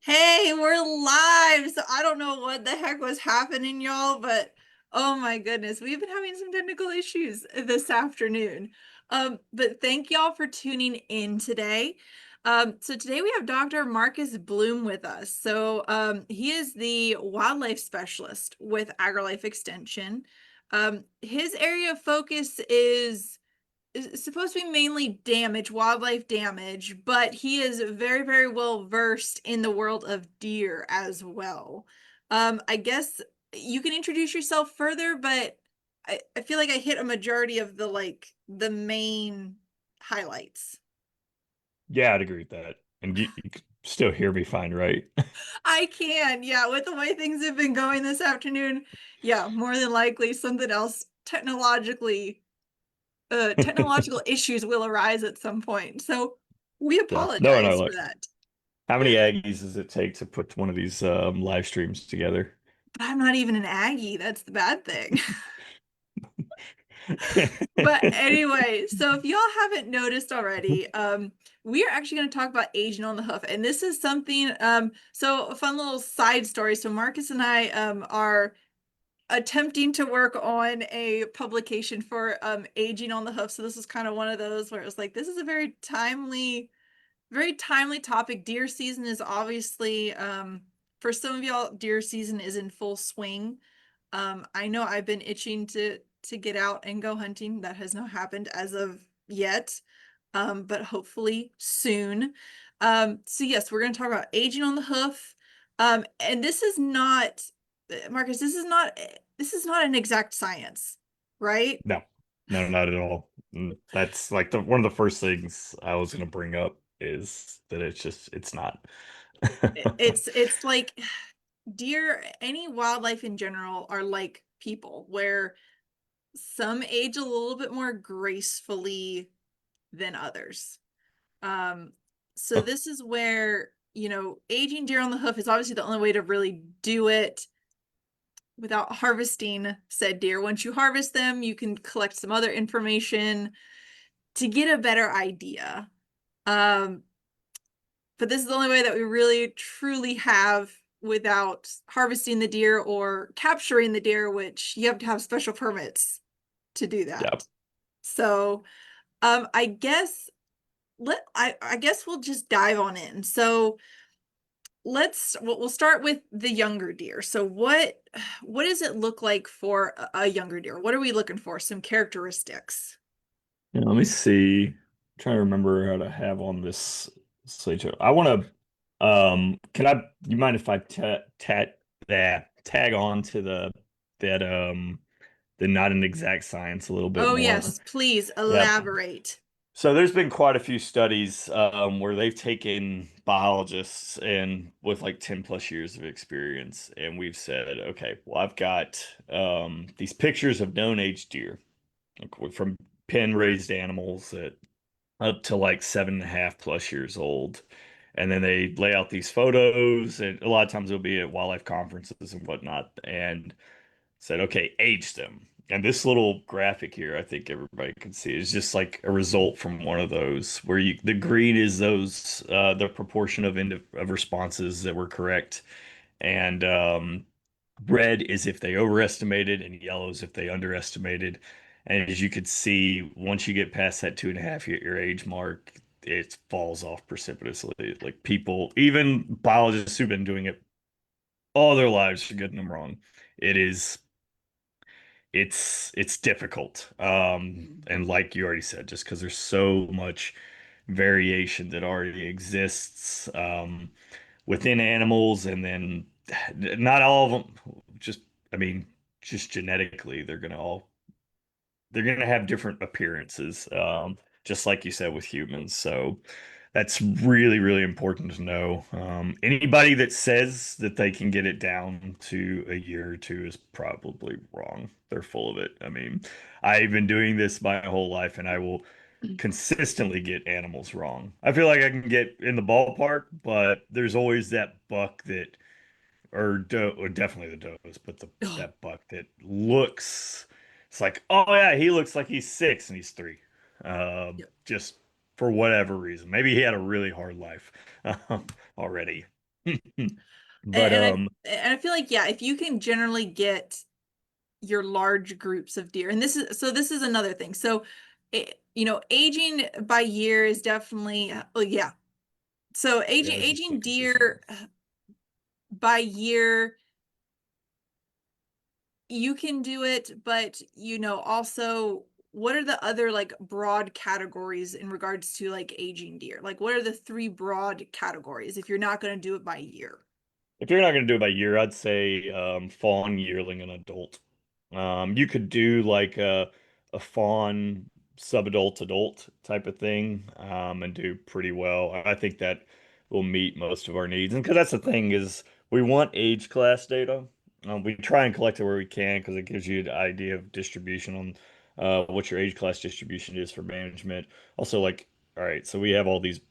Hey, we're live. So I don't know what the heck was happening, y'all, but oh my goodness, we've been having some technical issues this afternoon. But thank y'all for tuning in today. So today we have Dr. Marcus Bloom with us. He is the wildlife specialist with AgriLife Extension. His area of focus is supposed to be mainly wildlife damage, but he is very, very well versed in the world of deer as well. I guess you can introduce yourself further, but I feel like I hit a majority of the main highlights. Yeah, I'd agree with that. And you can still hear me fine, right? I can, yeah, with the way things have been going this afternoon, yeah, more than likely something else technological issues will arise at some point. So we Yeah. No, no, apologize for look. that. How many Aggies does it take to put one of these live streams together? But I'm not even an Aggie. That's the bad thing. But anyway, so if y'all haven't noticed already, we are actually going to talk about aging on the hoof. And this is something, so a fun little side story. So Marcus and I are attempting to work on a publication for aging on the hoof. So this is kind of one of those where it was like, this is a very timely topic. Deer season is obviously, for some of y'all, deer season is in full swing. I know I've been itching to get out and go hunting. That has not happened as of yet, but hopefully soon. So yes, we're going to talk about aging on the hoof. And this is not, Marcus, this is not an exact science, right? No, no, not at all. That's like one of the first things I was going to bring up is that it's not. It's like deer, any wildlife in general are like people, where some age a little bit more gracefully than others. Um, so this is where, aging deer on the hoof is obviously the only way to really do it without harvesting said deer. Once you harvest them, you can collect some other information to get a better idea. Um, but this is the only way that we really truly have without harvesting the deer or capturing the deer, which you have to have special permits to do Yeah. that. So, I guess I guess we'll just dive on in. So we'll start with the younger deer. So what does it look like for a younger deer? What are we looking for? Some characteristics. Yeah, let me see. I'm trying to remember how to have on this slideshow. I want to can I you mind if I tag on to that the not an exact science a little bit Oh more? yes, please Yep. elaborate. So there's been quite a few studies where they've taken biologists and with like 10 plus years of experience, and we've said, okay, well, I've got these pictures of known age deer like, from pen raised animals that up to like 7.5 plus years old. And then they lay out these photos, and a lot of times it'll be at wildlife conferences and whatnot. And said, okay, age them. And this little graphic here, I think everybody can see, is just like a result from one of those where the green is those the proportion of responses that were correct, and red is if they overestimated, and yellow is if they underestimated. And as you could see, once you get past that 2.5 year age mark, it falls off precipitously. Like people, even biologists who've been doing it all their lives, are getting them wrong. It is it's difficult. And like you already said, just because there's so much variation that already exists within animals, and then not all of them just, I mean, just genetically, they're gonna have different appearances, just like you said with humans. So that's really, really important to know. Anybody that says that they can get it down to a year or two is probably wrong. They're full of it. I mean, I've been doing this my whole life, and I will consistently get animals wrong. I feel like I can get in the ballpark, but there's always that buck that or doe, or definitely the does, but the Oh, that buck that looks, it's like, oh yeah, he looks like he's 6 and he's 3. Just for whatever reason. Maybe he had a really hard life already. But And I feel like, yeah, if you can generally get your large groups of deer, and this is another thing. So, aging by year is definitely, well, yeah. So yeah, there's just aging inconsistent. deer by year, you can do it, but also, what are the other like broad categories in regards to like aging deer? Like, what are the three broad categories if you're not going to do it by year? If you're not going to do it by year, I'd say fawn, yearling, and adult. You could do like a fawn subadult adult type of thing and do pretty well. I think that will meet most of our needs. And because that's the thing is we want age class data. We try and collect it where we can because it gives you an idea of distribution on what your age class distribution is for management. Also, like, all right, so we have all these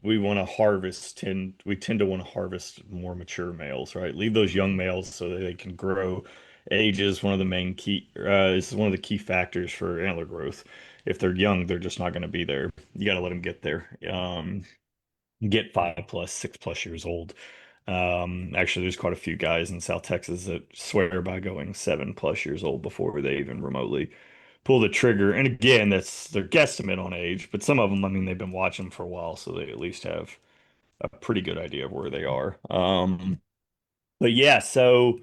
we tend to want to harvest more mature males, right? Leave those young males so that they can grow. Age is one of the main key is one of the key factors for antler growth. If they're young, they're just not going to be there. You got to let them get there. Get 5 plus, 6 plus years old. Actually, there's quite a few guys in South Texas that swear by going 7 plus years old before they even remotely pull the trigger. And again, that's their guesstimate on age, but some of them, I mean, they've been watching for a while, so they at least have a pretty good idea of where they are. But yeah, so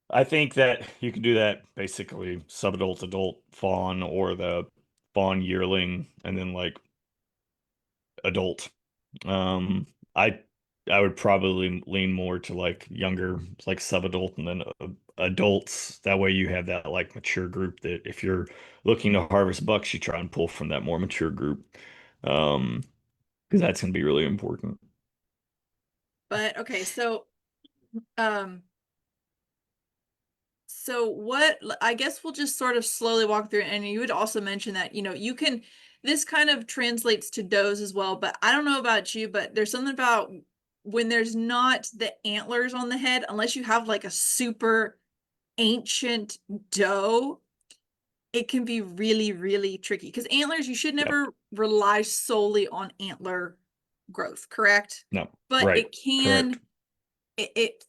I think that you can do that basically subadult, adult fawn, or the fawn yearling, and then like adult. Um, I I would probably lean more to like younger, like subadult, and then adults. That way you have that like mature group that if you're looking to harvest bucks, you try and pull from that more mature group. Um, because that's gonna be really important. But okay, um, so what I guess we'll just sort of slowly walk through it. And you would also mention that, this kind of translates to does as well, but I don't know about you, but there's something about when there's not the antlers on the head, unless you have like a super ancient doe, it can be really, really tricky because antlers, you should Yep. never rely solely on antler growth, correct? No. But Right. Correct. it, it,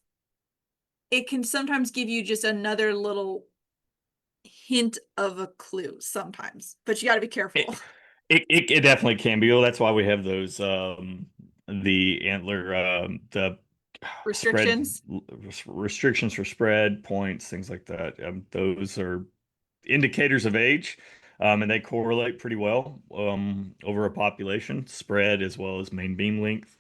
it can sometimes give you just another little hint of a clue sometimes, but you got to be careful. It, it definitely can be. Well, that's why we have those the antler the spread Restrictions. restrictions for spread points, things like that. Those are indicators of age, and they correlate pretty well over a population spread as well as main beam length.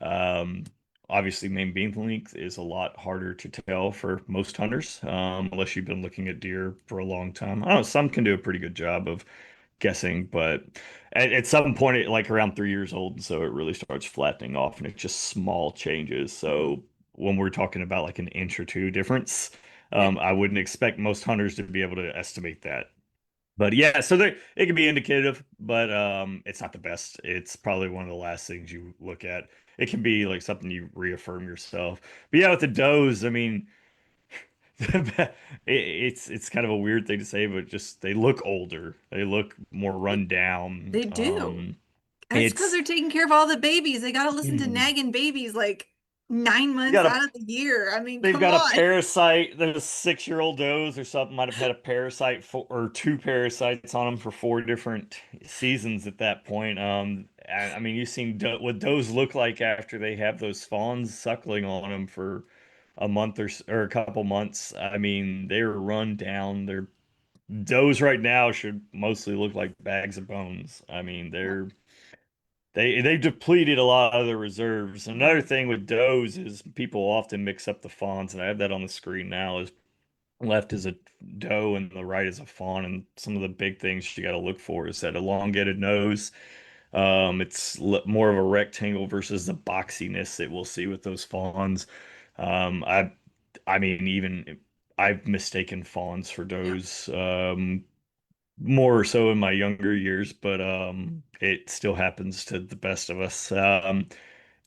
Um, Obviously, main beam length is a lot harder to tell for most hunters, unless you've been looking at deer for a long time. I don't know, some can do a pretty good job of guessing, but at some point, like around 3 years old, so it really starts flattening off, and it's just small changes. So when we're talking about like an inch or two difference, Yeah. I wouldn't expect most hunters to be able to estimate that. But yeah, so there it can be indicative, but it's not the best. It's probably one of the last things you look at. It can be like something you reaffirm yourself. But yeah, with the does, I mean, it's kind of a weird thing to say, but just they look older. They look more They, run down. they do. That's because It's they're taking care of all the babies. They got to listen to you nagging babies like 9 months got a out of the year. I mean, they've come got a on. parasite. There's 6 year old does or something might have had a parasite for, or two parasites on them for 4 different seasons at that point. I mean, you've seen what does look like after they have those fawns suckling on them for a month or a couple months. I mean, they're run down. Their does right now should mostly look like bags of bones. I mean, they've depleted a lot of their reserves. Another Mhm. thing with does is people often mix up the fawns, and I have that on the screen now. Is left is a doe and the right is a fawn, and some of the big things you got to look for is that elongated nose. It's more of a rectangle versus the boxiness that we'll see with those fawns. Um, I, I mean, even I've mistaken fawns for Yeah. does. More so in my younger years, but it still happens to the best of us.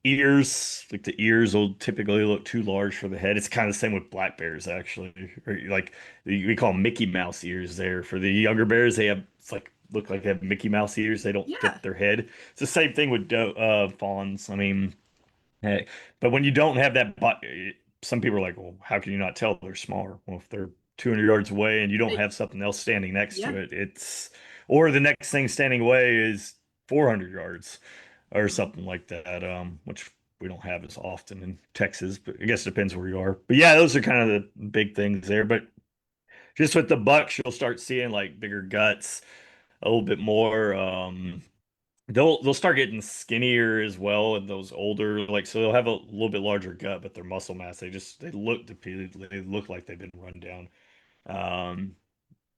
Ears, like the ears will typically look too large for the head. It's kind of the same with black bears, actually. Or like we call them Mickey Mouse ears there. For the younger bears, they have it's like look like they have Mickey Mouse ears. They don't Yeah. fit their head. It's the same thing with fawns. I mean, Hey, but when you don't have that, some people are like, well, how can you not tell they're smaller? Well, if they're 200 yards away and you don't It- have something else standing next yeah. to it, or the next thing standing away is 400 yards or Mhm. something like that, which we don't have as often in Texas, but I guess it depends where you are. But yeah, those are kind of the big things there. But just with the bucks, you'll start seeing like bigger guts, a little bit more. They'll start getting skinnier as well, and those older, like, so they'll have a little bit larger gut, but their muscle mass, they look depleted. They look like they've been run down. Um,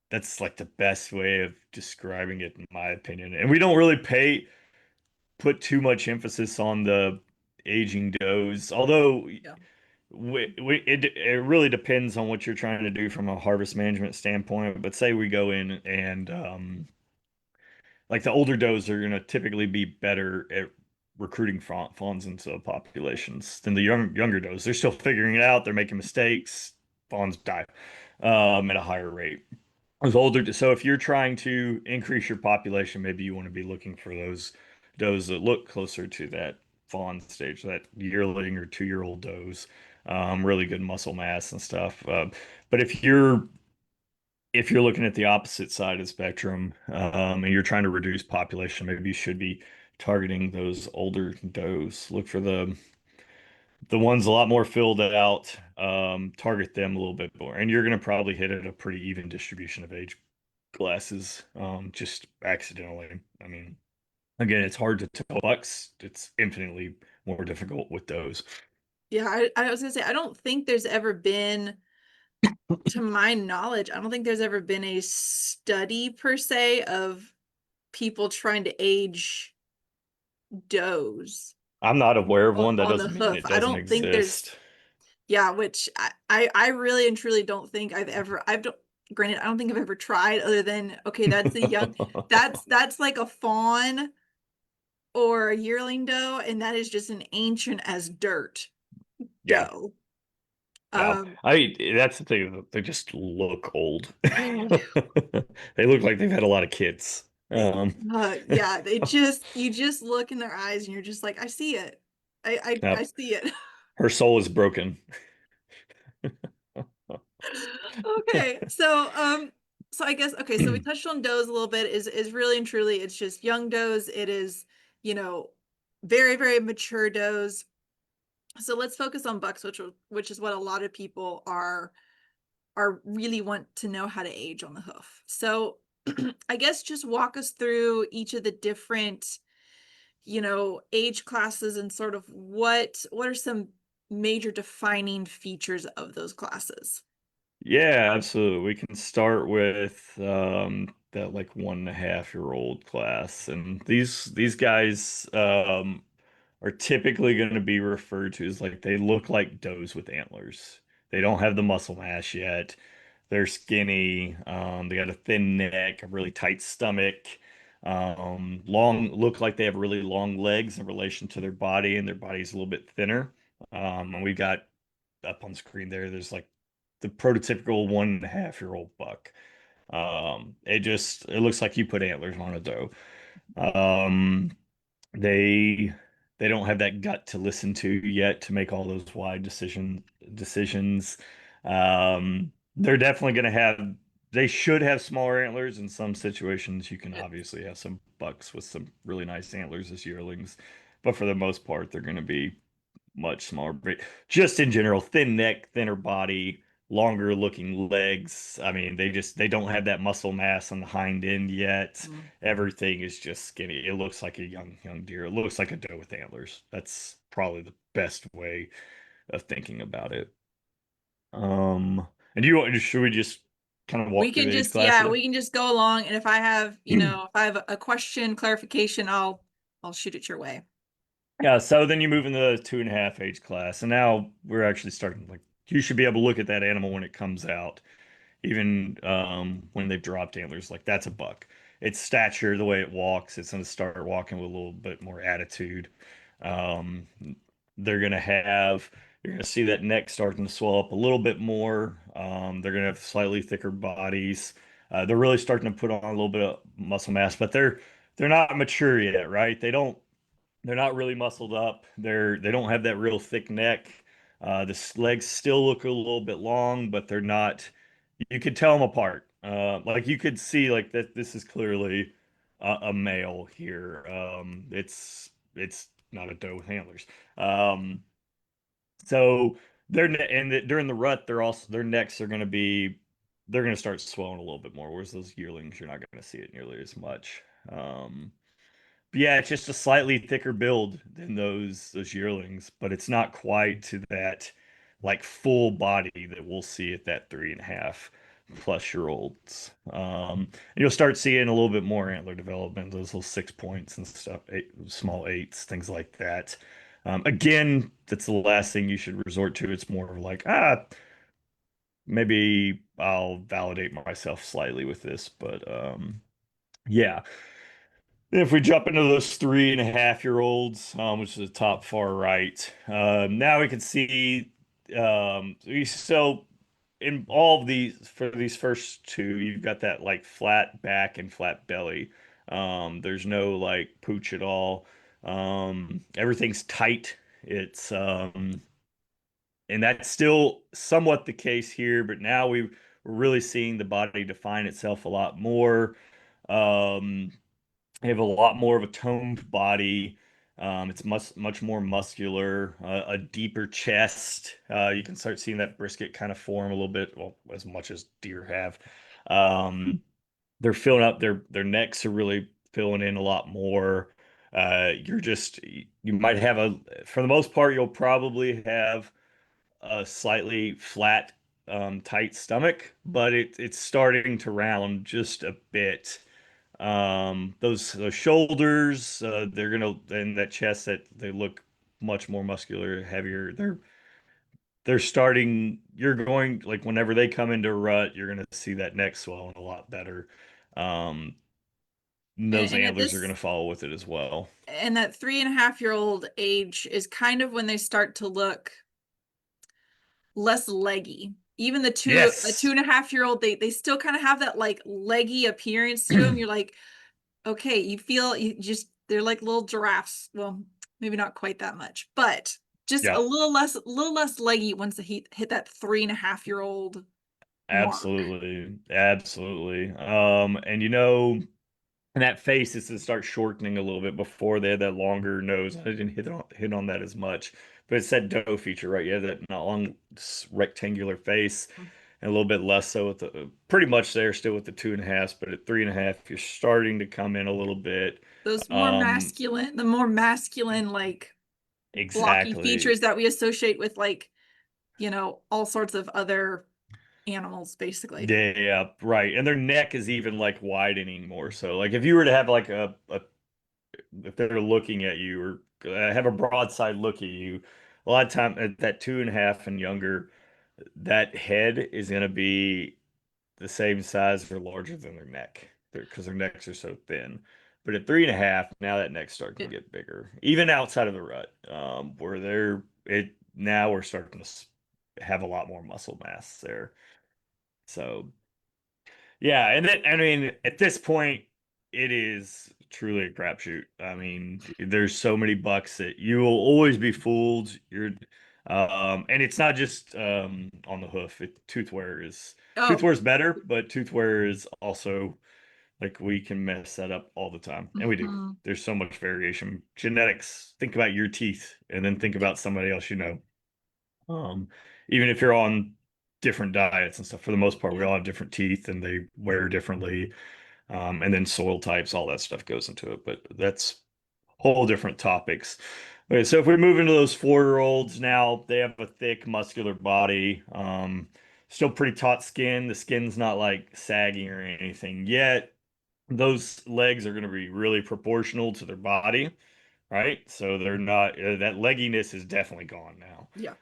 that's like the best way of describing it, in my opinion. And we don't really put too much emphasis on the aging does, although Yeah. it really depends on what you're trying to do from a harvest management standpoint. But say we go in and like the older does are going to typically be better at recruiting fawns into populations than the younger does. They're still figuring it out. They're making mistakes. Fawns die at a higher rate. With older, so if you're trying to increase your population, maybe you want to be looking for those does that look closer to that fawn stage, that yearling or 2-year-old does, really good muscle mass and stuff. But if you're looking at the opposite side of the spectrum, and you're trying to reduce population, maybe you should be targeting those older does. Look for the ones a lot more filled out, target them a little bit more, and you're going to probably hit at a pretty even distribution of age classes, just accidentally. I mean, again, it's hard to tell bucks. It's infinitely more difficult with those. Yeah, I was gonna say, I don't think there's ever been, to my knowledge, I don't think there's ever been a study per se of people trying to age does I'm not aware of on, one. That on the doesn't mean hoof. it I doesn't don't think there's, exist. yeah, which I really and truly don't think I've don't, granted, I don't think I've ever tried other than, okay, that's a young, that's like a fawn or a yearling doe, and that is just an ancient as dirt Yeah. doe. Yeah, Um, that's the thing. They just look old. They look like they've had a lot of kids. yeah, they just, you just look in their eyes and you're just like, I see it. I Yep. see it. Her soul is broken. Okay, so I guess, okay, so we touched on does a little bit. Is really and truly, it's just young does. It is, you know, very very mature does. So let's focus on bucks, which is what a lot of people are really want to know how to age on the hoof. So I guess just walk us through each of the different, age classes, and sort of what are some major defining features of those classes. Yeah, absolutely. We can start with that like 1.5-year old class. And these guys are typically going to be referred to as like they look like does with antlers. They don't have the muscle mass yet. They're skinny. They got a thin neck, a really tight stomach. Look like they have really long legs in relation to their body, and their body's a little bit thinner. And we've got up on screen there's like the prototypical 1.5-year-old buck. It looks like you put antlers on a doe. Um, they they don't have that gut to listen to yet to make all those wide decisions. They're definitely going to have. They should have smaller antlers in some situations. You can obviously have some bucks with some really nice antlers as yearlings, but for the most part, they're going to be much smaller. But just in general, thin neck, thinner body, longer looking legs. I mean, they don't have that muscle mass on the hind end yet. Mm. Everything is just skinny. It looks like a young deer. It looks like a doe with antlers. That's probably the best way of thinking about it. And should we just kind of We walk through can the age just, yeah, classes? we can just go along, and if I have, if I have a question, clarification, I'll shoot it your way. Yeah, so then you move into the 2.5 age class, and now we're actually starting like you should be able to look at that animal when it comes out, even when they've dropped antlers. Like that's a buck. Its stature, the way it walks, it's going to start walking with a little bit more attitude. Um, they're going to have, you're going to see that neck starting to swell up a little bit more. They're going to have slightly thicker bodies. They're really starting to put on a little bit of muscle mass, but they're not mature yet, right? They don't. They're not really muscled up. They don't have that real thick neck. Legs still look a little bit long, but they're not. You could tell them apart. Like you could see like that. This is clearly a male here. It's not a doe with antlers. Um, so during the rut, their necks are going to be they're going to start swelling a little bit more. Whereas those yearlings, you're not going to see it nearly as much. But yeah, it's just a slightly thicker build than those yearlings, but it's not quite to that like full body that we'll see at that 3.5+ year olds. And you'll start seeing a little bit more antler development, those little 6 points and stuff, small eights, things like that. Again, that's the last thing you should resort to. It's more of like, maybe I'll validate myself slightly with this, but yeah. If we jump into those 3.5-year olds, which is the top far right, now we can see so in all of these for these first two, you've got that like flat back and flat belly. There's no like pooch at all. Everything's tight. It's and that's still somewhat the case here, but now we're really seeing the body define itself a lot more. Um, they have a lot more of a toned body. It's much more muscular, a deeper chest. You can start seeing that brisket kind of form a little bit, well, as much as deer have. They're filling up their necks are really filling in a lot more. You might have for the most part, you'll probably have a slightly flat, tight stomach, but it's starting to round just a bit. Those shoulders, they're gonna and that chest that they look much more muscular, heavier. They're starting. You're going like whenever they come into rut, you're gonna see that neck swelling a lot better. Um, those And at antlers are gonna this follow with it as well. and that 3.5-year-old age is kind of when they start to look less leggy. Even a two Yes. and a half year old, they still kind of have that like leggy appearance to them. You're like, okay, you just they're like little giraffes. Well, maybe not quite that much, but just Yeah, a little less leggy once they hit that 3.5-year-old mark. absolutely. Absolutely. And and that face is to start shortening a little bit before they had that longer nose. I didn't hit on that as much, but it's that doe feature, right? You have that long rectangular face, and a little bit less so with pretty much there still with the 2.5s, but at 3.5, you're starting to come in a little bit. Those Um, the more masculine, like blocky exactly. features that we associate with like, all sorts of other animals, basically. Yeah, yeah, right. And their neck is even like widening more. So, like if you were to have like if they're looking at you or have a broadside look at you, a lot of time at that 2.5 and younger, that head is going to be the same size or larger than their neck because their necks are so thin. But at 3.5, now that neck's starting to It, get bigger, even outside of the rut, where now we're starting to have a lot more muscle mass there. So yeah, and then I mean, at this point, it is truly a crapshoot. I mean, there's so many bucks that you will always be fooled. And it's not just on the hoof. Tooth oh, wear is better, but tooth wear is also like we can mess that up all the time, and we do. mhm. There's so much variation. Genetics. Think about your teeth, and then think Yeah, about somebody else you know. Um, Even if you're on different diets and stuff, for the most part, we yeah. all have different teeth and they wear differently. And then soil types, all that stuff goes into it. But that's whole different topics. Okay, so if we move into those 4-year-olds now, they have a thick, muscular body. Still pretty taut skin. The skin's not like sagging or anything yet. Those legs are going to be really proportional to their body, right? So they're not that legginess is definitely gone now. Yeah.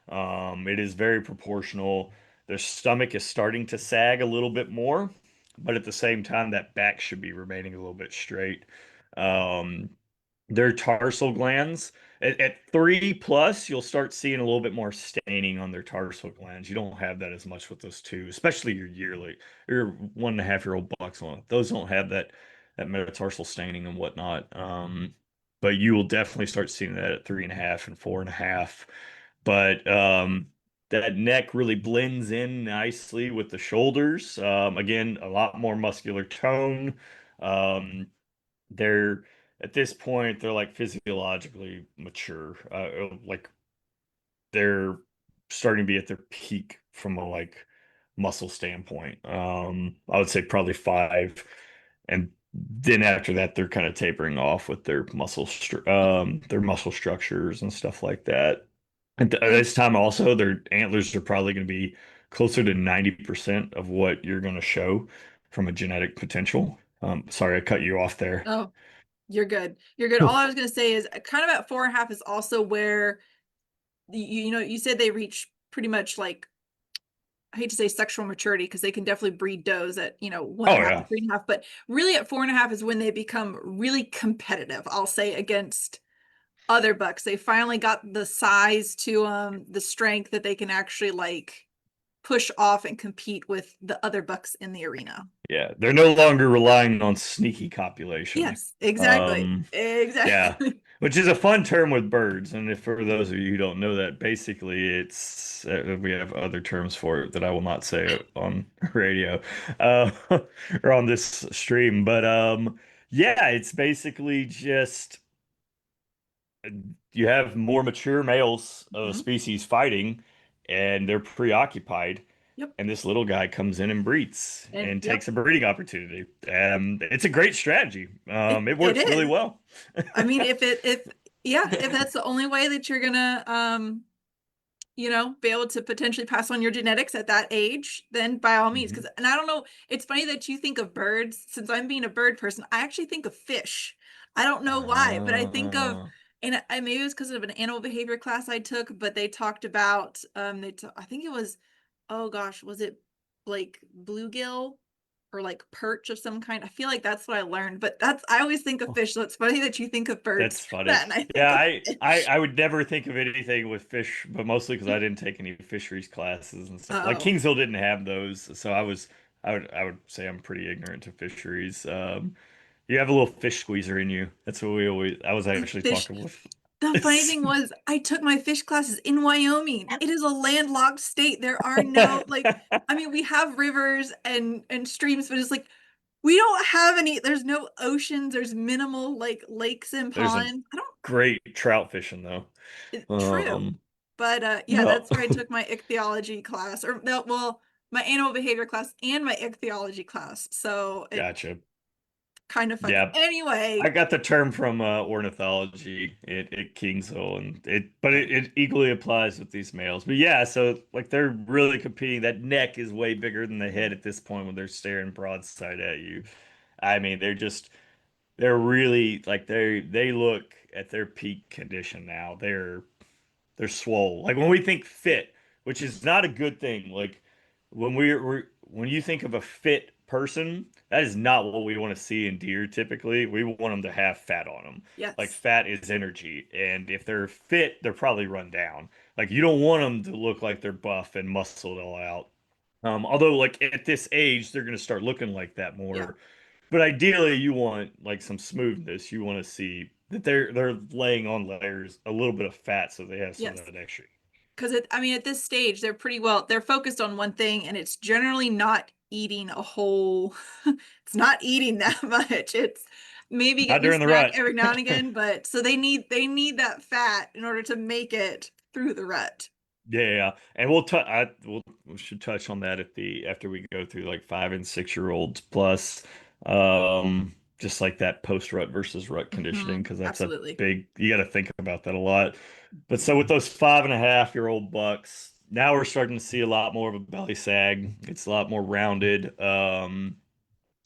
It is very proportional. Their stomach is starting to sag a little bit more, but at the same time, that back should be remaining a little bit straight. Um, their tarsal glands at 3+, you'll start seeing a little bit more staining on their tarsal glands. You don't have that as much with those two, especially your 1.5-year-old bucks on. Those don't have that metatarsal staining and whatnot. but you will definitely start seeing that at 3.5 and 4.5. But that neck really blends in nicely with the shoulders. Again, a lot more muscular tone. They're at this point they're like physiologically mature. Like they're starting to be at their peak from a like muscle standpoint. I would say probably 5, and then after that they're kind of tapering off with their muscle structures and stuff like that. And And this time also their antlers are probably going to be closer to 90% of what you're going to show from a genetic potential. Sorry, I cut you off there. oh, you're good. You're good. All I was gonna say is kind of at 4.5 is also where you said they reach pretty much like, I hate to say sexual maturity because they can definitely breed does at, one and Oh a half, yeah. 3.5, but really at 4.5 is when they become really competitive, I'll say, against other bucks. They finally got the size to the strength that they can actually like push off and compete with the other bucks in the arena. Yeah, they're no longer relying on sneaky copulation. Yes, exactly. Um, yeah, Exactly. which is a fun term with birds. And if for those of you who don't know that, basically it's we have other terms for it that I will not say on radio uh, or on this stream. But yeah, it's basically just you have more mature males of a Mhm. species fighting, and they're preoccupied. Yep. And this little guy comes in and breeds And and yep, takes a breeding opportunity. It's a great strategy. It it works really is. well. I mean, if yeah, if that's the only way that you're gonna be able to potentially pass on your genetics at that age, then by all means. Mhm. Because, and I don't know, it's funny that you think of birds. Since I'm being a bird person, I actually think of fish. I don't know why, but I think of, Uh, and maybe it was because of an animal behavior class I took, but they talked about, I think it was, oh gosh, was it like bluegill or like perch of some kind? I feel like that's what I learned, but I always think of fish. So it's funny that you think of birds that's funny. that, and I Yeah, think of fish. I would never think of anything with fish, but mostly because I didn't take any fisheries classes and stuff. Like Oh, Kingsville didn't have those, so I would say I'm pretty ignorant to fisheries. You have a little fish squeezer in you. That's what we always. I was the actually fish. talking with. The funny thing was, I took my fish classes in Wyoming. It is a landlocked state. There are no like, I mean, we have rivers and streams, but it's like we don't have any. There's no oceans. There's minimal like lakes and There's some ponds. I don't. great trout fishing though. True, Um, but yeah, no, that's where I took my ichthyology class, or no, well, my animal behavior class and my ichthyology class. So it gotcha. kind of funny. Yeah, I Anyway, got the term from ornithology at Kingsville, and it equally applies with these males. But yeah, so like they're really competing. That neck is way bigger than the head at this point when they're staring broadside at you. I mean, they're really like they look at their peak condition now. They're swole. Like when we think fit, which is not a good thing. Like when you think of a fit person, that is not what we want to see in deer typically. We want them to have fat on them. Like yes, fat is energy, and if they're fit, they're probably run down. Like you don't want them to look like they're buff and muscled all out. Although like at this age, they're going to start looking like that yeah, more. But ideally, you want like some smoothness. You want to see that they're laying on layers, a little bit of fat, so they have some of yes. that extra. Because I mean, at this stage, they're focused on one thing, and it's generally not eating a whole, it's not eating that much. It's maybe Not getting a during the snack rut. every now and again, but so they need that fat in order to make it through the rut. Yeah, and we should touch on that at the after we go through like 5 and 6 year olds plus, just like that post rut versus rut conditioning because that's a Absolutely. big you got to think about that a lot. But so with those 5.5 year old bucks, now we're starting to see a lot more of a belly sag. It's a lot more rounded.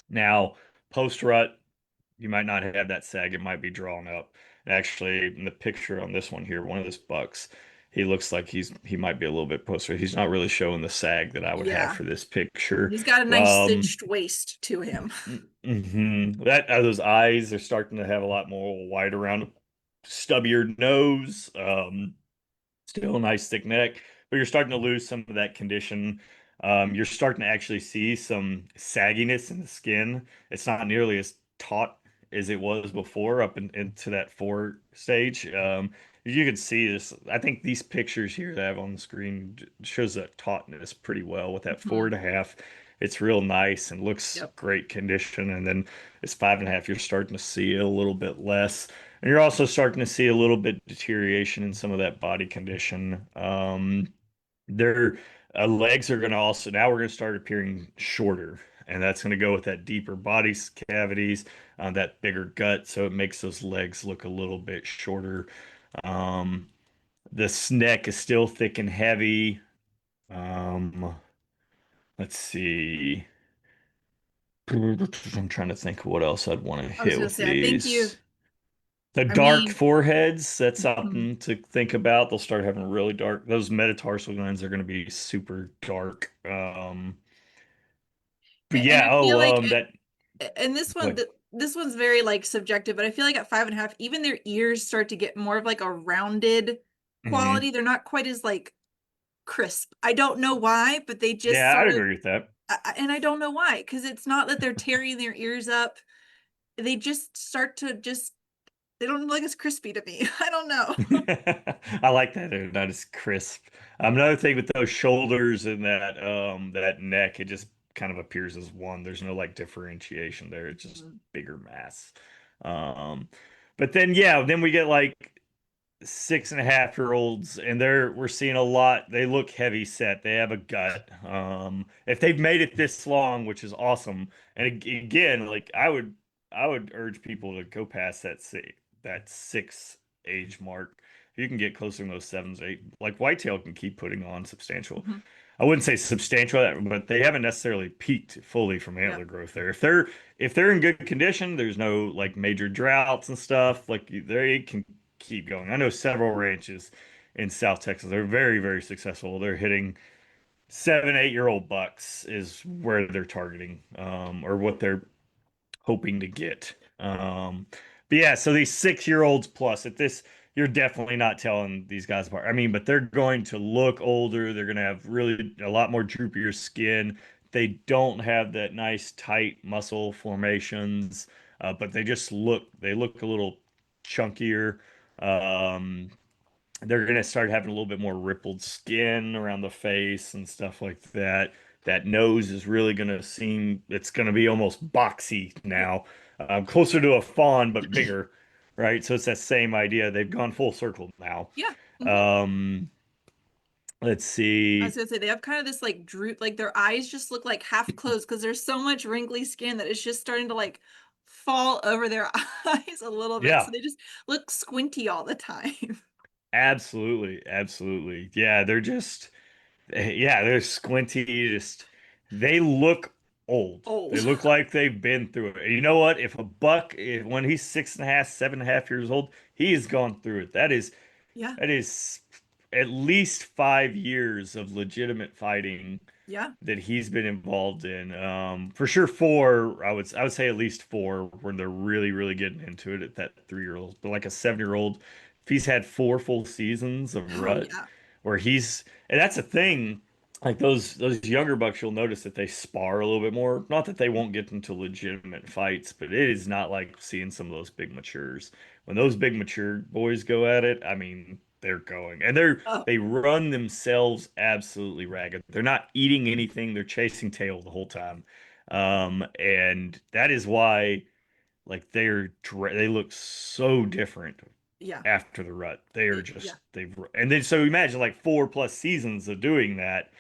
Now post rut you might not have that sag. It might be drawn up. Actually, in the picture on this one here, one of this bucks, he looks like he might be a little bit poster. He's not really showing the sag that I would have Yeah. for this picture. He's got a nice Um, cinched waist to him. that those eyes are starting to have a lot more white around, stubbier nose. Still a nice thick neck, but you're starting to lose some of that condition. You're starting to actually see some sagginess in the skin. It's not nearly as taut as it was before into that 4 stage. You can see this. I think these pictures here that I have on the screen shows that tautness pretty well with that four Mhm. and a half. It's real nice and looks Yep. great condition. And then it's 5.5. You're starting to see a little bit less. And you're also starting to see a little bit deterioration in some of that body condition. Their legs are going to also now we're going to start appearing shorter, and that's going to go with that deeper body cavities, that bigger gut, so it makes those legs look a little bit shorter. Um, the neck is still thick and heavy. Um, let's see. I'm trying to think of what else I'd want to I was hit gonna with say, I think you, these. The I dark mean, foreheads, that's mhm. something to think about. They'll start having really dark, those metatarsal glands are going to be super dark. But And yeah, I feel like that and this go one ahead. this one's very like subjective, but I feel like at 5.5 even their ears start to get more of like a rounded Hmm. quality. They're not quite as like crisp. I don't know why, but they just Yeah, I'd sort of agree with that. and I don't know why, because it's not that they're tearing their ears up. They just start to just they don't look as crispy to me. I don't know. I like that. They're not as crisp. Another thing with those shoulders and that neck, it just kind of appears as one. There's no like differentiation there. It's just Mhm. bigger mass. Um, but then yeah, then we get like 6.5 year olds, and we're seeing a lot. They look heavy set. They have a gut. If they've made it this long, which is awesome. And again, like I would urge people to go past that 6 age mark. You can get closer to those 7s, 8. Like Whitetail can keep putting on substantial. Mhm. I wouldn't say substantial, but they haven't necessarily peaked fully from Yeah. antler growth there. If they're in good condition, there's no like major droughts and stuff. Like they can keep going. I know several ranches in South Texas. They're very, very successful. They're hitting 7, 8 year old bucks is where they're targeting, or what they're hoping to get. But yeah, so these 6 year olds plus at this, you're definitely not telling these guys apart. I mean, but they're going to look older. They're going to have really a lot more droopier skin. They don't have that nice tight muscle formations, but they look a little chunkier. Um, they're going to start having a little bit more rippled skin around the face and stuff like that. That nose is really going to it's going to be almost boxy Yep. now, closer to a fawn, but bigger, right? So it's that same idea. They've gone full circle now. Yeah. Mhm. Um, let's I was see. gonna say they have kind of this like droop, like their eyes just look like half closed because there's so much wrinkly skin that it's just starting to like fall over their eyes a little bit. So Yeah, they just look squinty all the time. absolutely. Absolutely. Yeah, they're squinty. Just they look old. They Old. look like they've been through it. You know what? If a buck, when he's 6.5, 7.5 years old, he has gone through it. That is Yeah. that is at least 5 years of legitimate fighting Yeah. that he's been involved in. For sure, four. I would say at least four when they're really really getting into it at that 3 year old. But like a 7 year old, if he's had 4 full seasons of Oh rut, yeah. where and that's a thing. Like those younger bucks, you'll notice that they spar a little bit more. Not that they won't get into legitimate fights, but it is not like seeing some of those big matures. When those big mature boys go at it, I mean, they're going and Oh they run themselves absolutely ragged. They're not eating anything. They're chasing tail the whole time. And that is why like they look so different yeah. after the rut. They are Yeah. just they've and then so imagine like 4+ seasons of doing that.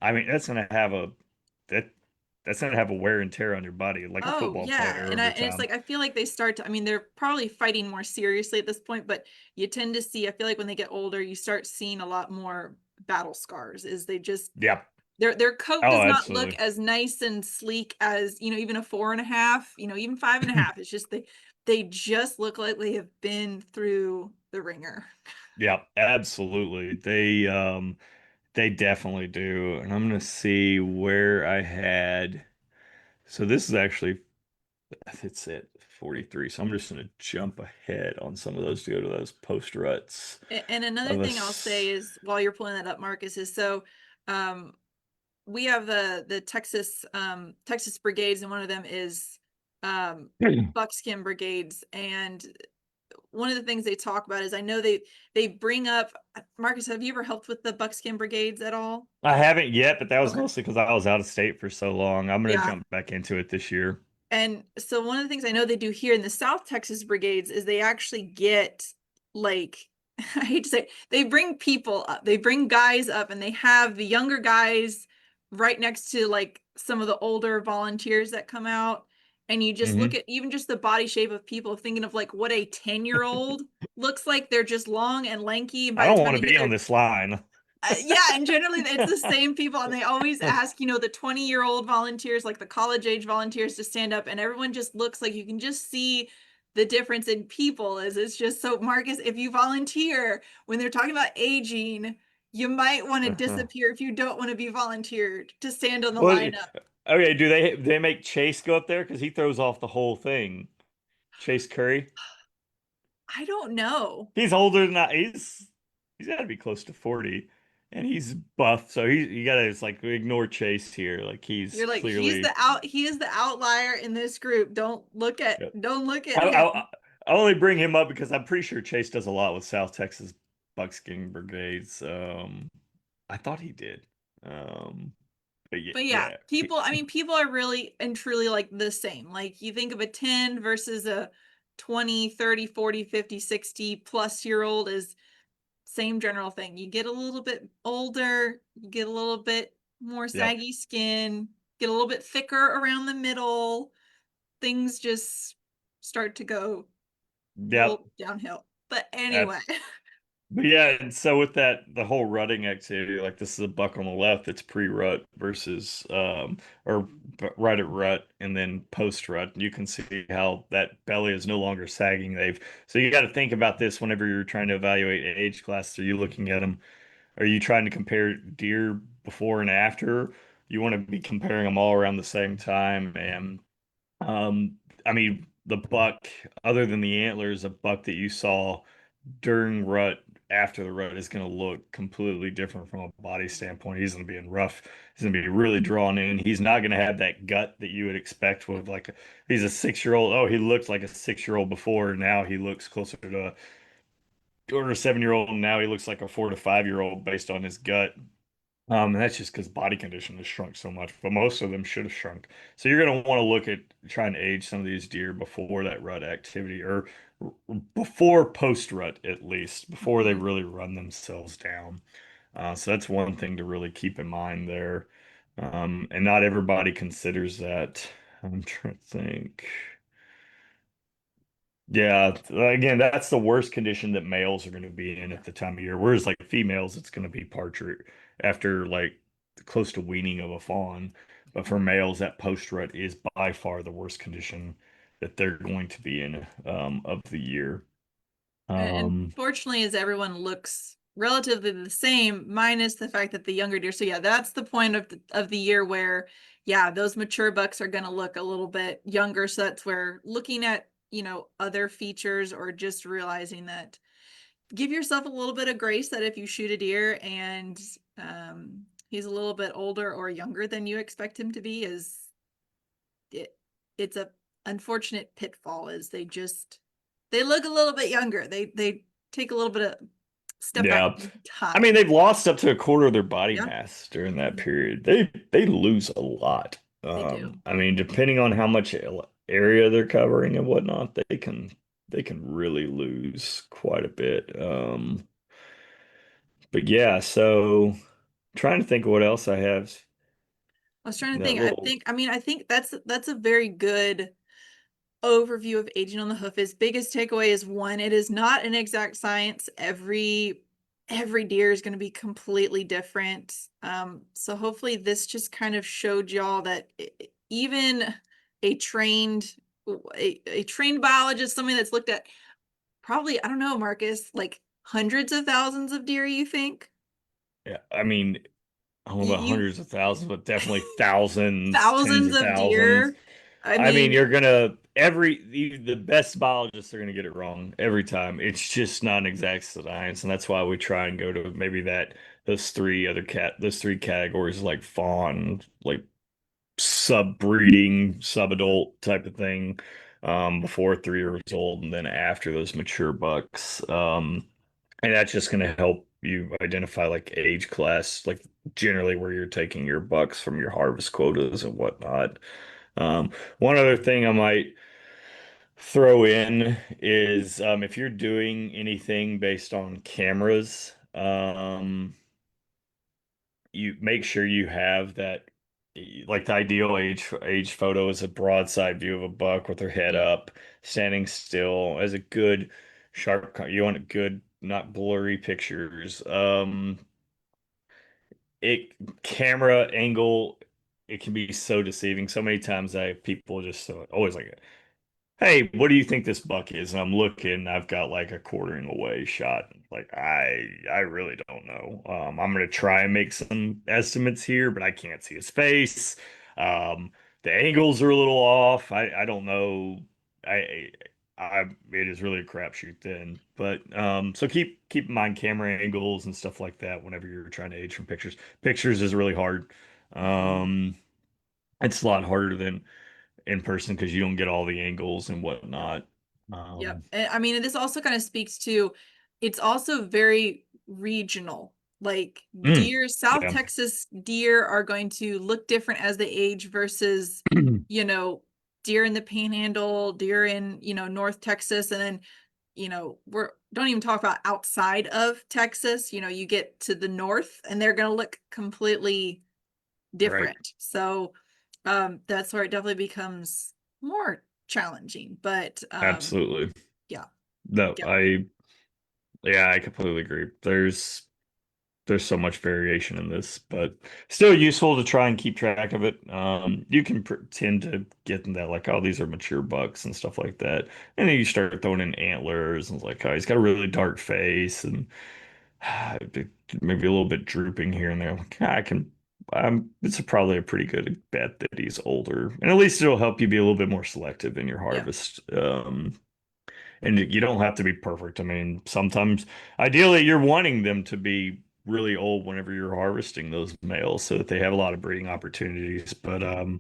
I mean, that that's gonna have a wear and tear on your body like a Oh football yeah. player And over and it's time. like I feel like they start to, I mean, they're probably fighting more seriously at this point, but you tend to see, I feel like when they get older, you start seeing a lot more battle scars, is they just Yeah. their coat Oh, does not look absolutely. as nice and sleek as, even a 4.5, even 5.5. It's just they just look like they have been through the ringer. Yeah, absolutely. They definitely do. And I'm gonna see where I had. So this is actually it's at 43. So I'm just gonna jump ahead on some of those to go to those post ruts And another of thing I'll say us. is while you're pulling that up, Marcus, is so we have the Texas Texas brigades, and one of them is buckskin brigades. And one of the things they talk about is, I know they bring up, Marcus, have you ever helped with the buckskin brigades at all? I haven't yet, but that was Okay. mostly because I was out of state for so long. I'm gonna Yeah. jump back into it this year. And so one of the things I know they do here in the South Texas brigades is they actually get, like, I hate to say it, they bring people up. They bring guys up and they have the younger guys right next to like some of the older volunteers that come out. And you just look Hmm. at even just the body shape of people, thinking of like what a 10-year-old looks like. They're just long and lanky. And I by the don't time want they to hit be on their this line. yeah, and generally it's the same people, and they always ask, the 20-year-old volunteers, like the college age volunteers, to stand up, and everyone just looks like you can just see the difference in people. Is it's just so, Marcus, if you volunteer, when they're talking about aging, you might want to Uh-huh. disappear if you don't want to be volunteered to stand on the Well, lineup. okay, do they make Chase go up there? Because he throws off the whole thing. Chase Curry. I don't know. He's older than I. He's got to be close to 40, and he's buff. So you gotta just like ignore Chase here. Like he's You're like, clearly. he is the outlier in this group. Yep. Don't look at I, him. I only bring him up because I'm pretty sure Chase does a lot with South Texas Buckskin Brigades. I thought he did. Um, but yeah, But yeah, yeah. people are really and truly like the same. Like you think of a 10 versus a 20, 30, 40, 50, 60 plus year old is same general thing. You get a little bit older, you get a little bit more Yep. saggy skin, get a little bit thicker around the middle. Things just start to go a Yep. little downhill. But anyway, That's But yeah, and so with that, the whole rutting activity, like this is a buck on the left that's pre-rut versus or right at rut and then post-rut. You can see how that belly is no longer sagging. So you got to think about this whenever you're trying to evaluate age class. Are you looking at them? Are you trying to compare deer before and after? You want to be comparing them all around the same time. And um, I mean, the buck, other than the antlers, a buck that you saw during rut after the rut is going to look completely different from a body standpoint. He's going to be in rough. He's going to be really drawn in. He's not going to have that gut that you would expect with like he's a 6 year old. Oh, he looked like a 6 year old before. Now he looks closer to or a 7 year old. Now he looks like a 4 to 5 year old based on his gut. And that's just because body condition has shrunk so much, but most of them should have shrunk. So you're going to want to look at trying to age some of these deer before that rut activity or before post rut, at least, before they mhm. really run themselves down. So that's one thing to really keep in mind there. And not everybody considers that. I'm trying to think. Yeah, again, that's the worst condition that males are going to be in at the time of year. Whereas like females, it's going to be partridge after like close to weaning of a fawn. But for males, that post rut is by far the worst condition that they're going to be in of the year. And Um, fortunately, as everyone looks relatively the same, minus the fact that the younger deer. So yeah, that's the point of the year where, yeah, those mature bucks are going to look a little bit younger. So that's where looking at, other features, or just realizing that, give yourself a little bit of grace that if you shoot a deer and he's a little bit older or younger than you expect him to be, is it it's a unfortunate pitfall. Is they look a little bit younger. They take a little bit of step back yeah, in I mean time. they've lost up to a quarter of their body Yeah, mass during that period. They lose a lot. they do. I mean, depending on how much area they're covering and whatnot, they can really lose quite a bit. But yeah, so trying to think of what else I have. I was trying to That think. little, I think that's a very good overview of aging on the hoof. His biggest takeaway is, one, it is not an exact science. Every deer is going to be completely different. So hopefully this just kind of showed y'all that even a trained a trained biologist, somebody that's looked at probably, I don't know, Marcus, like hundreds of thousands of deer, you think? yeah, I mean, I don't know about You hundreds of thousands, but definitely thousands, tens thousands of of thousands. deer. I I mean, mean, you're gonna the best biologists are gonna get it wrong every time. It's just not an exact science, and that's why we try and go to maybe those three categories like fawn, like sub-breeding, sub-adult type of thing, before 3 years old, and then after those mature bucks. And that's just going to help you identify like age class, like generally where you're taking your bucks from your harvest quotas and whatnot. One other thing I might throw in is if you're doing anything based on cameras, you make sure you have that, like the ideal age photo is a broadside view of a buck with their head Yep. up, standing still, as a good you want a good, not blurry pictures. It camera angle, it can be so deceiving. So many times I have people just always like, hey, what do you think this buck is? And I'm looking, I've got like a quartering away shot. Like I really don't know. I'm gonna try and make some estimates here, but I can't see his face. The angles are a little off. I don't know. I it is really a crapshoot then. But so keep in mind camera angles and stuff like that whenever you're trying to age from pictures. Pictures is really hard. Mhm. Um, it's a lot harder than in person because you don't get all the angles and Yep. whatnot. Yep. Um, And I mean, and this also kind of speaks to it's also very regional. Like mm, deer, South yeah, Texas deer are going to look different as they age versus, you know, deer in the Panhandle, deer in, North Texas, and then, we're don't even talk about outside of Texas. You get to the north and they're going to look completely right, different. So that's where it definitely becomes more challenging. But absolutely. yeah, No, yep, yeah, I completely agree. There's so much variation in this, but still useful to try and keep track of it. You can tend to get in that like, oh, these are mature bucks and stuff like that, and then you start throwing in antlers and it's like, oh, he's got a really dark face and maybe a little bit drooping here and there. Like, I can, it's probably a pretty good bet that he's older, and at least it'll help you be a little bit more selective in your yep, harvest. And you don't have to be perfect. I mean, sometimes, ideally, you're wanting them to be really old whenever you're harvesting those males so that they have a lot of breeding opportunities. But, and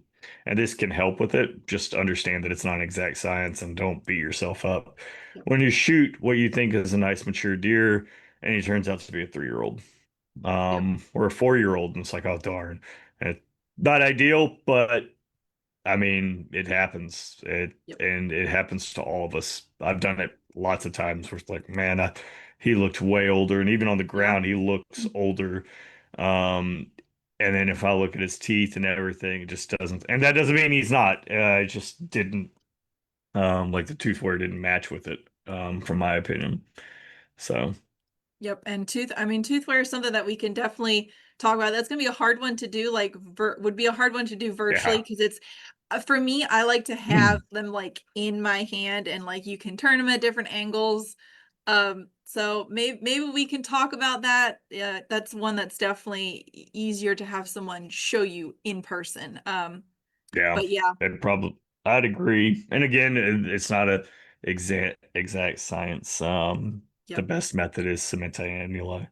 this can help with it. Just understand that it's not an exact science and don't beat yourself up. yep, When you shoot what you think is a nice mature deer and he turns out to be a 3-year-old, yep, or a 4-year-old, and it's like, oh, darn. And not ideal, but I mean, it happens. yep, It happens to all of us. I've done it lots of times where it's like, man, he looked way older, and even on the yeah, ground, he looks older. Um, and then if I look at his teeth and everything, it just doesn't. And that doesn't mean he's not. It just didn't. Like the tooth wear didn't match with it. From my opinion. So yep. And I mean, tooth wear is something that we can definitely talk about. That's gonna be a hard one to do, like would be a hard one to do virtually yeah, because it's for me, I like to have them like in my hand and like you can turn them at different angles. So maybe we can talk about that. Yeah, that's one that's definitely easier to have someone show you in person. yeah, But yeah, it probably. I'd agree. And again, it's not a exact science. The yep. best method is cementum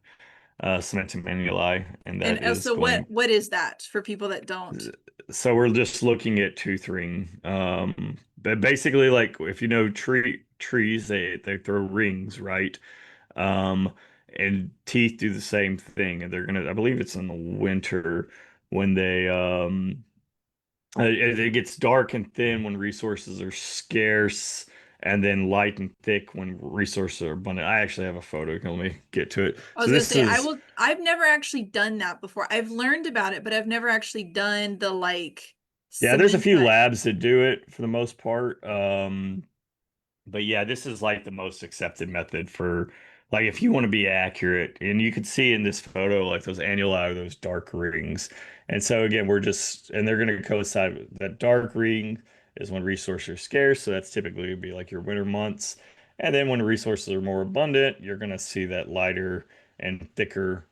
annuli, and And that is so what going. what is that for people that don't? So we're just looking at tooth ring. But basically, like if you know trees, they throw rings, right? Um, and teeth do the same thing, and they're gonna. I believe it's in the winter when it gets dark and thin when resources are scarce, and then light and thick when resources are abundant. I actually have a photo. Let me get to it. I So was gonna this say is, I've never actually done that before. I've learned about it, but I've never actually done the like yeah, there's a few cementa. labs that do it for the most part. But yeah, this is like the most accepted method for like if you want to be accurate. And you could see in this photo like those annuli are those dark rings. And so again, and they're going to coincide with that dark ring is when resources are scarce. So that's typically would be like your winter months. And then when resources are more abundant, you're going to see that lighter and thicker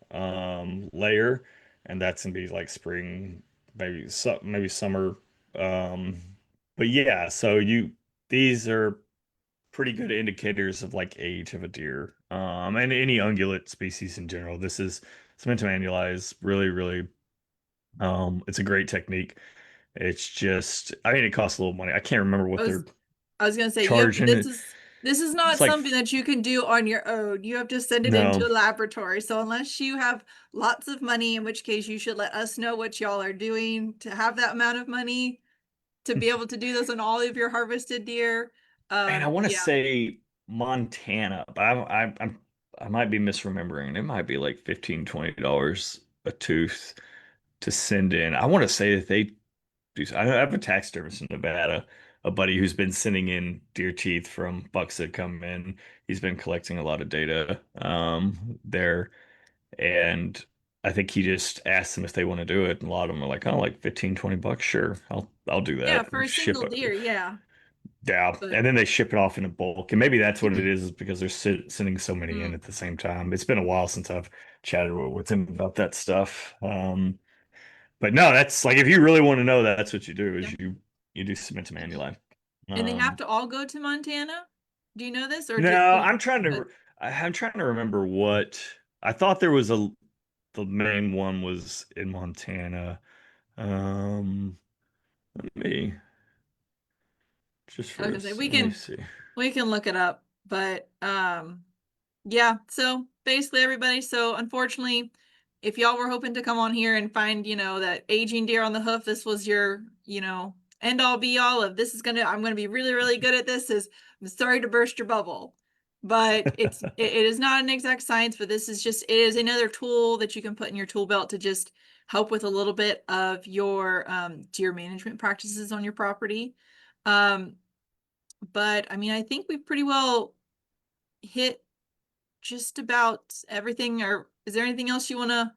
layer. And that's going to be like spring, maybe summer. Um, but yeah, these are pretty good indicators of like age of a deer. And any ungulate species in general. This is cementum annuli is really, really it's a great technique. It's just, I mean, it costs a little money. I can't remember I what was they're I was gonna say you have charging. this is It's not like, something that you can do on your own. You have to send it into no. a laboratory. So unless you have lots of money, in which case you should let us know what y'all are doing to have that amount of money to be able to do this on all of your harvested deer. And I want to Yeah. say Montana, but I might be misremembering. It might be like 15, $20 a tooth to send in. I want to say that they do. I have a taxidermist in Nevada, a buddy who's been sending in deer teeth from bucks that come in. He's been collecting a lot of data there, and I think he just asked them if they want to do it. And a lot of them are like, oh, like 15, $20. Sure, I'll do Yeah, that for and a ship single it. deer, yeah. Yeah, But and then they ship it off in a bulk, and maybe that's what it is because they're sending so many in mm, at the same time. It's been a while since I've chatted with him about that stuff. But no, that's like if you really want to know, that's what you do yeah. is you do cement to manulife. And they have Um, to all go to Montana? Do you know this or no, do I'm trying to remember what I thought there was a the main one was in Montana. Let me just I was gonna say let me see. we can look it up, but yeah, so basically everybody, so unfortunately, if y'all were hoping to come on here and find, that aging deer on the hoof, this was your, end all be all of this is I'm gonna be really, really good at this is I'm sorry to burst your bubble. But it is not an exact science, but this is just it is another tool that you can put in your tool belt to just help with a little bit of your deer management practices on your property. Um, but I mean, I think we pretty well hit just about everything. Or is there anything else you want to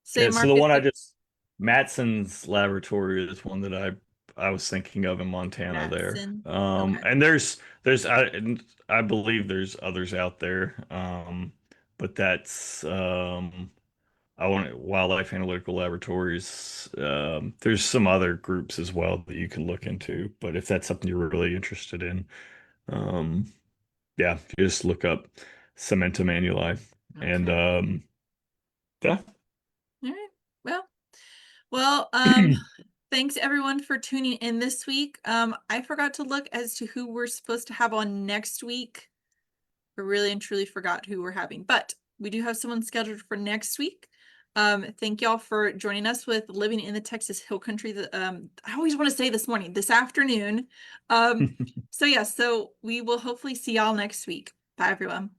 say, Yeah, so the Marcus? one I just Matson's laboratory is one that I was thinking of in Montana there. Matson. Okay. And and I believe there's others out there. But that's I want Wildlife Analytical Laboratories. There's some other groups as well that you can look into, but if that's something you're really interested in, um, yeah, you just look up Cementa Manuli and Okay. yeah. All right. Well, thanks everyone for tuning in this week. I forgot to look as to who we're supposed to have on next week. I really and truly forgot who we're having, but we do have someone scheduled for next week. Thank y'all for joining us with Living in the Texas Hill Country. I always want to say this afternoon. Um, so yeah, so we will hopefully see y'all next week. Bye everyone.